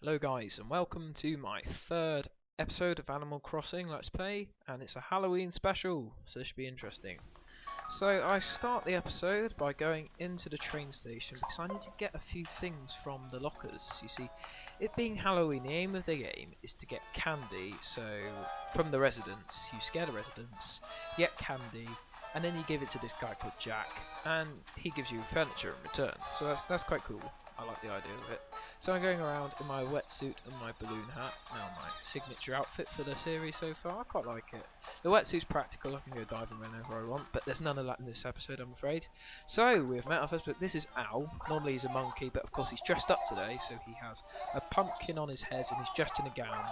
Hello guys and welcome to my third episode of Animal Crossing Let's Play, and it's a Halloween special, so this should be interesting. So I start the episode by going into the train station because I need to get a few things from the lockers. You see, it being Halloween, the aim of the game is to get candy, so from the residents, you scare the residents, you get candy, and then you give it to this guy called Jack, and he gives you furniture in return, so that's quite cool. I like the idea of it. So I'm going around in my wetsuit and my balloon hat, now my signature outfit for the series so far. I quite like it. The wetsuit's practical, I can go diving whenever I want, but there's none of that in this episode, I'm afraid. So, we've met our first, but this is Al. Normally he's a monkey, but of course he's dressed up today, so he has a pumpkin on his head and he's dressed in a gown.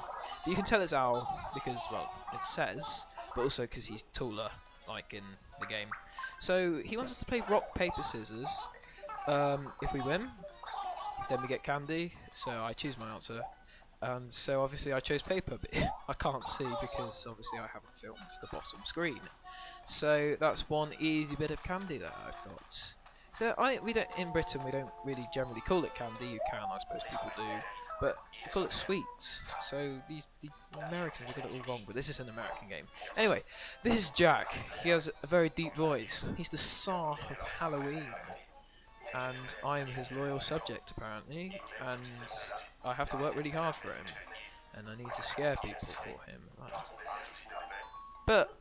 But you can tell it's Al because, well, it says, but also because he's taller, like in the game. So, he wants us to play rock, paper, scissors. If we win, then we get candy, so I choose my answer. And so obviously I chose paper, but I can't see because obviously I haven't filmed the bottom screen. So that's one easy bit of candy that I've got. So we don't, in Britain we don't really generally call it candy. You can, I suppose people do, but we call it sweets. So the Americans have got it all wrong, but this is an American game. Anyway, this is Jack. He has a very deep voice. He's the Tsar of Halloween. And I'm his loyal subject apparently, and I have to work really hard for him, and I need to scare people for him. But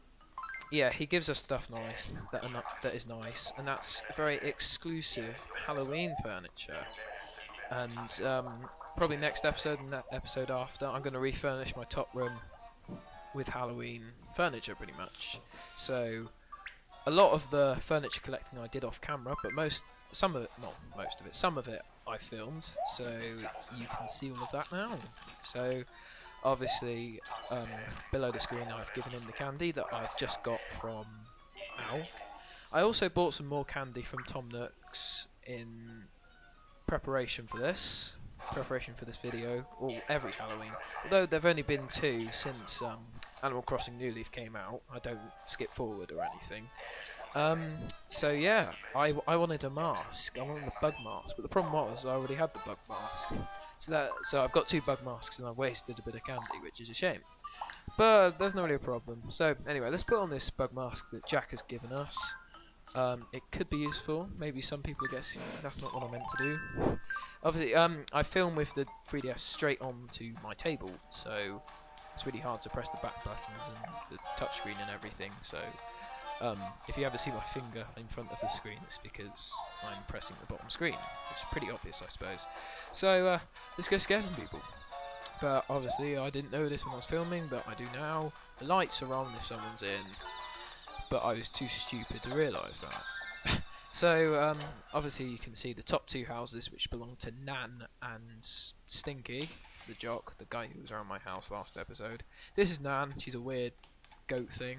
yeah, he gives us stuff nice that is nice, and that's very exclusive Halloween furniture. And probably next episode and that episode after, I'm going to refurnish my top room with Halloween furniture pretty much. So a lot of the furniture collecting I did off camera, but some of it, not most of it, some of it I filmed, so you can see all of that now. So obviously below the screen I've given him the candy that I've just got from Al. I also bought some more candy from Tom Nook's in preparation for this video, or every Halloween, although there've only been two since Animal Crossing New Leaf came out. I don't skip forward or anything. So yeah, I wanted a mask. I wanted a bug mask, but the problem was I already had the bug mask. So I've got two bug masks and I've wasted a bit of candy, which is a shame. But there's not really a problem. So anyway, let's put on this bug mask that Jack has given us. It could be useful. Maybe some people guess that's not what I meant to do. Obviously, I film with the 3DS straight onto my table, so it's really hard to press the back buttons and the touchscreen and everything. So if you ever see my finger in front of the screen, it's because I'm pressing the bottom screen, which is pretty obvious, I suppose. So let's go scare some people. But obviously I didn't know this when I was filming, but I do now. The lights are on if someone's in, but I was too stupid to realise that. So obviously you can see the top two houses, which belong to Nan and Stinky, the jock, the guy who was around my house last episode. This is Nan. She's a weird goat thing.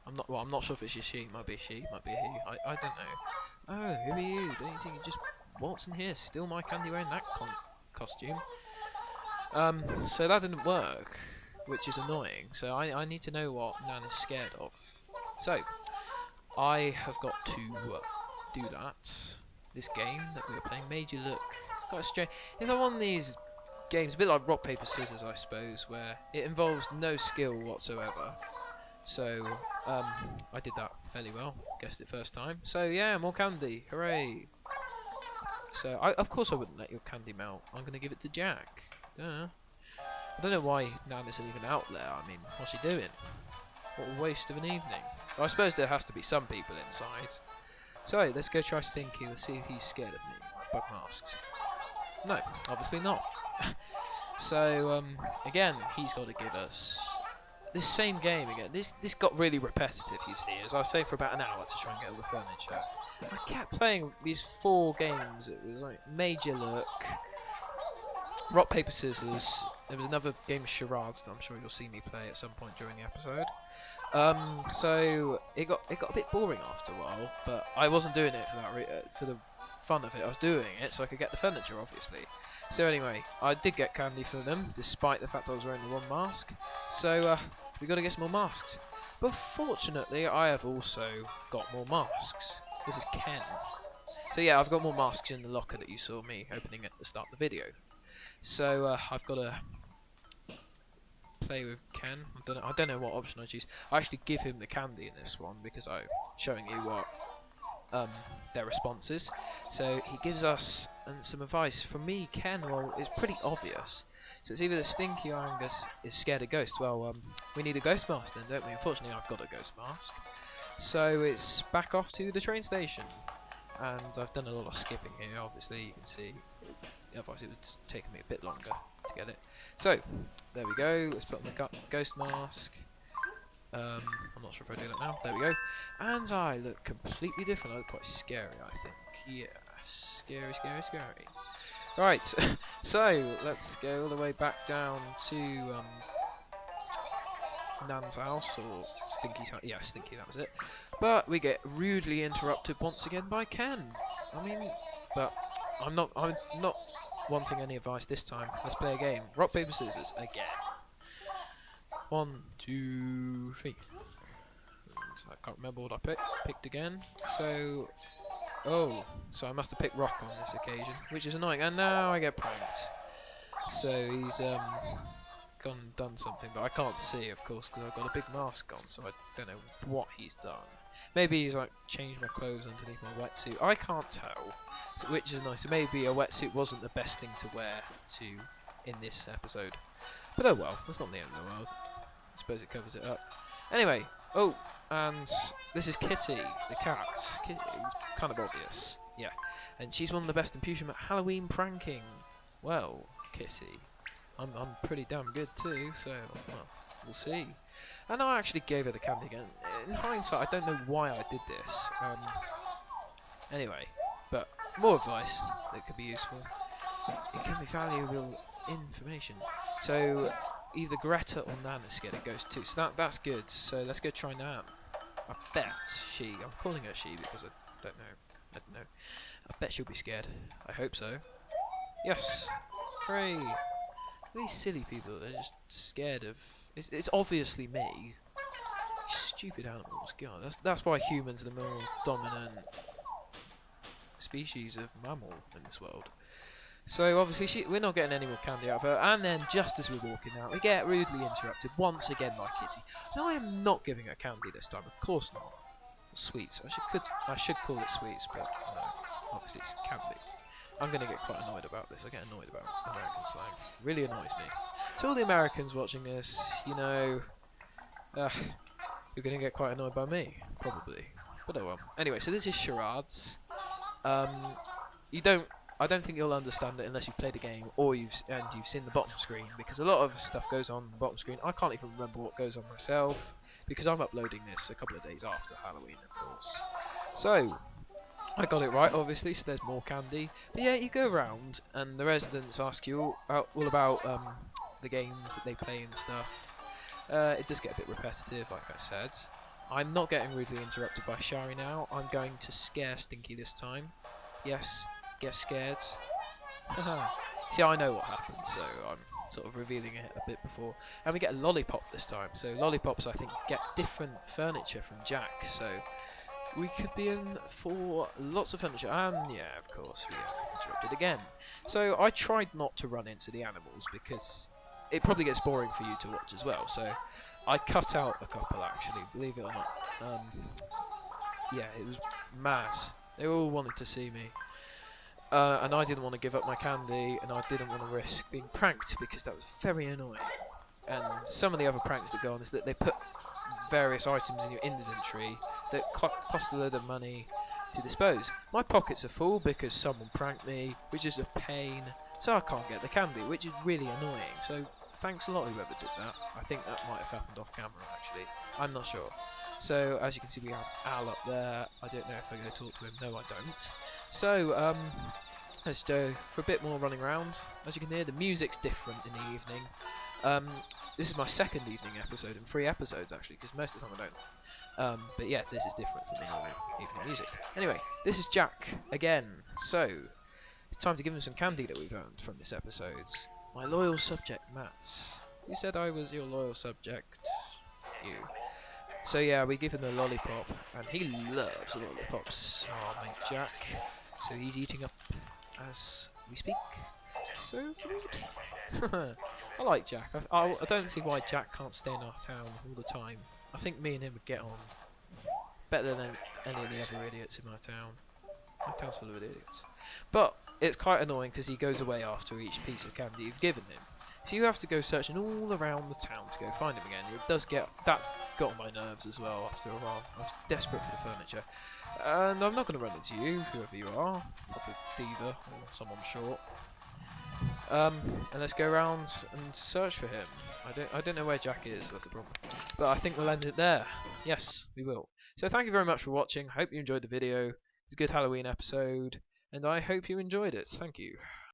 I'm not sure if it's a she. Might be a she. Might be a he. I don't know. Oh, who are you? Don't you think you just waltz in here, steal my candy wearing that costume? So that didn't work, which is annoying. So I need to know what Nan is scared of. So I have got to do that. This game that we are playing made you look quite strange. It's like one of these games, a bit like rock paper scissors, I suppose, where it involves no skill whatsoever. So I did that fairly well, guessed it first time. So yeah, more candy, hooray! So of course I wouldn't let your candy melt. I'm gonna give it to Jack. I don't know why Nan isn't even out there. I mean, what's she doing? What a waste of an evening. Well, I suppose there has to be some people inside. So let's go try Stinky. Let's see if he's scared of me. Bug masks. No, obviously not. So again, he's got to give us this same game again. This got really repetitive, you see, as I was playing for about an hour to try and get all the furniture. I kept playing these 4 games. It was like Major Look, Rock Paper Scissors. There was another game of charades that I'm sure you'll see me play at some point during the episode. So it got a bit boring after a while, but I wasn't doing it for the fun of it. I was doing it so I could get the furniture, obviously. So anyway, I did get candy for them, despite the fact I was wearing the wrong mask. So we got to get some more masks. But fortunately, I have also got more masks. This is Ken. So yeah, I've got more masks in the locker that you saw me opening at the start of the video. So I've got to play with Ken. I don't know what option I choose. I actually give him the candy in this one because I'm showing you what their response is. So he gives us some advice. For me, Ken, well, it's pretty obvious. So it's either the Stinky or Angus is scared of ghosts. Well, we need a ghost mask then, don't we? Unfortunately, I've got a ghost mask. So it's back off to the train station. And I've done a lot of skipping here, obviously, you can see. Otherwise it would take me a bit longer to get it. So, there we go, let's put on the ghost mask. I'm not sure if I do that now, there we go. And I look completely different, I look quite scary, I think. Yeah, scary, scary, scary. Right, so, let's go all the way back down to Nan's house, or Stinky's house. Yeah, Stinky, that was it. But we get rudely interrupted once again by Ken. I mean, but I'm not wanting any advice this time. Let's play a game. Rock, paper, scissors again. 1, 2, 3. I can't remember what I picked again. So, so I must have picked rock on this occasion, which is annoying. And now I get pranked. So he's gone and done something, but I can't see, of course, because I've got a big mask on, so I don't know what he's done. Maybe he's like changed my clothes underneath my wetsuit. I can't tell, which is nice. So maybe a wetsuit wasn't the best thing to wear in this episode. But oh well, that's not the end of the world. I suppose it covers it up. Anyway, and this is Kitty, the cat. Kitty, it's kind of obvious, yeah. And she's one of the best in Pewsham at Halloween pranking. Well, Kitty, I'm pretty damn good too, so well, we'll see. And I actually gave her the candy again. In hindsight, I don't know why I did this. Anyway, but more advice that could be useful. It can be valuable information. So either Greta or Nan is scared of ghosts too. So that's good. So let's go try Nan. I bet I'm calling her she because I don't know. I bet she'll be scared. I hope so. Yes. Hooray. These silly people are just scared of. It's obviously me. Stupid animals. God, that's why humans are the more dominant species of mammal in this world. So obviously we're not getting any more candy out of her. And then just as we're walking out, we get rudely interrupted once again by Kitty. No, I am not giving her candy this time. Of course not. Sweets. I should call it sweets, but no. Obviously it's candy. I'm going to get quite annoyed about this. I get annoyed about American slang. It really annoys me. So all the Americans watching this, you know, you're going to get quite annoyed by me, probably. But oh well. Anyway, so this is charades. I don't think you'll understand it unless you play the game or you've seen the bottom screen, because a lot of stuff goes on the bottom screen. I can't even remember what goes on myself because I'm uploading this a couple of days after Halloween, of course. So I got it right, obviously, so there's more candy. But yeah, you go around and the residents ask you all about the games that they play and stuff. It does get a bit repetitive, like I said. I'm not getting rudely interrupted by Shari now. I'm going to scare Stinky this time. Yes, get scared. See, I know what happens, so I'm sort of revealing it a bit before. And we get a lollipop this time. So lollipops, I think, get different furniture from Jack. So we could be in for lots of furniture. And yeah, of course, we are interrupted again. So I tried not to run into the animals because it probably gets boring for you to watch as well. So I cut out a couple, actually, believe it or not. Yeah, it was mad. They all wanted to see me. And I didn't want to give up my candy, and I didn't want to risk being pranked because that was very annoying. And some of the other pranks that go on is that they put various items in your inventory that cost a load of money to dispose. My pockets are full because someone pranked me, which is a pain, so I can't get the candy, which is really annoying. So thanks a lot whoever did that. I think that might have happened off camera actually. I'm not sure. So as you can see, we have Al up there. I don't know if I'm going to talk to him. No, I don't. So let's go for a bit more running around. As you can hear, the music's different in the evening. This is my second evening episode in 3 episodes actually, because most of the time I don't. But yeah, this is different from the normal evening music. Anyway, this is Jack again. So it's time to give him some candy that we've earned from this episode. My loyal subject, Matt. You said I was your loyal subject. You. So yeah, we give him a lollipop, and he loves lollipops. Oh, mate, Jack. So he's eating up as we speak. So sweet. I like Jack. I don't see why Jack can't stay in our town all the time. I think me and him would get on better than any of the other idiots in my town. My town's full of idiots. But it's quite annoying because he goes away after each piece of candy you've given him. So you have to go searching all around the town to go find him again. It does get that got on my nerves as well after a while. I was desperate for the furniture. And I'm not going to run into you, whoever you are. Probably Diva or someone short. And let's go around and search for him. I don't know where Jack is, that's the problem. But I think we'll end it there. Yes, we will. So thank you very much for watching. I hope you enjoyed the video. It's a good Halloween episode, and I hope you enjoyed it. Thank you.